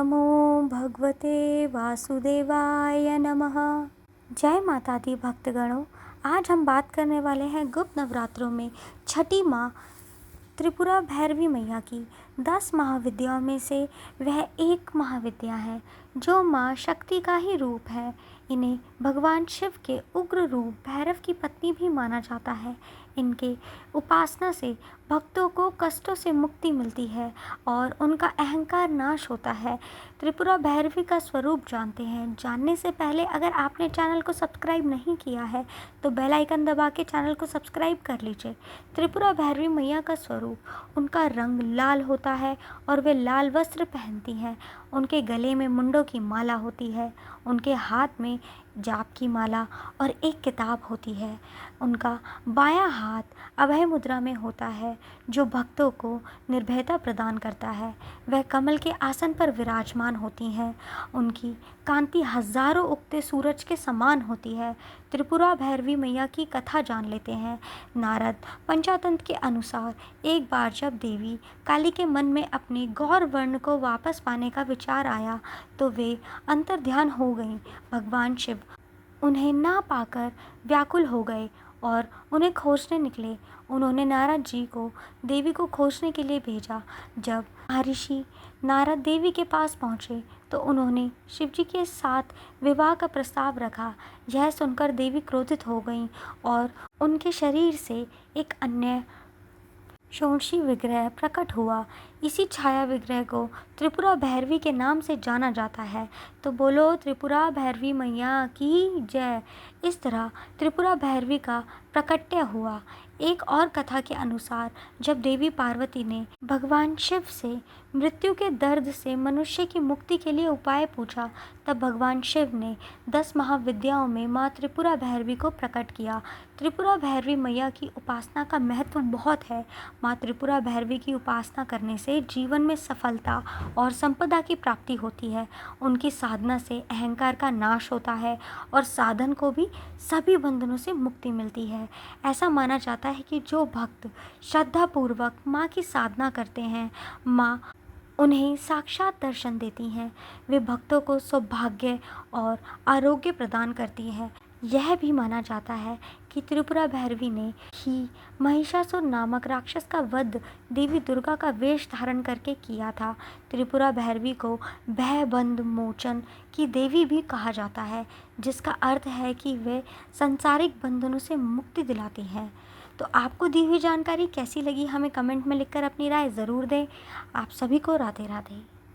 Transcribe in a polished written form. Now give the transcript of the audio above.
नमो भगवते वासुदेवाय नमः। जय माता दी भक्तगणों, आज हम बात करने वाले हैं गुप्त नवरात्रों में छठी माँ त्रिपुरा भैरवी मैया की। 10 महाविद्याओं में से वह एक महाविद्या है जो माँ शक्ति का ही रूप है। इन्हें भगवान शिव के उग्र रूप भैरव की पत्नी भी माना जाता है। इनके उपासना से भक्तों को कष्टों से मुक्ति मिलती है और उनका अहंकार नाश होता है। त्रिपुरा भैरवी का स्वरूप जानते हैं। जानने से पहले अगर आपने चैनल को सब्सक्राइब नहीं किया है तो बेल आइकन दबा के चैनल को सब्सक्राइब कर लीजिए। त्रिपुरा भैरवी मैया का स्वरूप, उनका रंग लाल होता है और वे लाल वस्त्र पहनती हैं। उनके गले में मुंडों की माला होती है। उनके हाथ में जाप की माला और एक किताब होती है। उनका बायां हाथ अभय मुद्रा में होता है जो भक्तों को निर्भयता प्रदान करता है। वह कमल के आसन पर विराजमान होती हैं। उनकी कांति हजारों उगते सूरज के समान होती है। त्रिपुरा भैरवी मैया की कथा जान लेते हैं। नारद पंचातंत्र के अनुसार एक बार जब देवी काली के मन में अपने गौर वर्ण को वापस पाने का विचार आया तो वे अंतर्ध्यान हो गईं। भगवान शिव उन्हें ना पाकर व्याकुल हो गए और उन्हें खोजने निकले। उन्होंने नारद जी को देवी को खोजने के लिए भेजा। जब महर्षि नारद देवी के पास पहुँचे तो उन्होंने शिव जी के साथ विवाह का प्रस्ताव रखा। यह सुनकर देवी क्रोधित हो गईं और उनके शरीर से एक अन्य षोडशी विग्रह प्रकट हुआ। इसी छाया विग्रह को त्रिपुरा भैरवी के नाम से जाना जाता है। तो बोलो त्रिपुरा भैरवी मैया की जय। इस तरह त्रिपुरा भैरवी का प्रकट्य हुआ। एक और कथा के अनुसार जब देवी पार्वती ने भगवान शिव से मृत्यु के दर्द से मनुष्य की मुक्ति के लिए उपाय पूछा तब भगवान शिव ने 10 महाविद्याओं में माँ त्रिपुरा भैरवी को प्रकट किया। त्रिपुरा भैरवी मैया की उपासना का महत्व बहुत है। माँ त्रिपुरा भैरवी की उपासना करने से जीवन में सफलता और संपदा की प्राप्ति होती है। उनकी साधना से अहंकार का नाश होता है और साधन को भी सभी बंधनों से मुक्ति मिलती है। ऐसा माना जाता है कि जो भक्त श्रद्धापूर्वक माँ की साधना करते हैं, माँ उन्हें साक्षात दर्शन देती हैं। वे भक्तों को सौभाग्य और आरोग्य प्रदान करती है। यह भी माना जाता है कि त्रिपुरा भैरवी ने ही महिषासुर नामक राक्षस का वध देवी दुर्गा का वेश धारण करके किया था। त्रिपुरा भैरवी को भयबंध मोचन की देवी भी कहा जाता है, जिसका अर्थ है कि वे सांसारिक बंधनों से मुक्ति दिलाती हैं। तो आपको दी हुई जानकारी कैसी लगी हमें कमेंट में लिखकर अपनी राय ज़रूर दें। आप सभी को राधे राधे।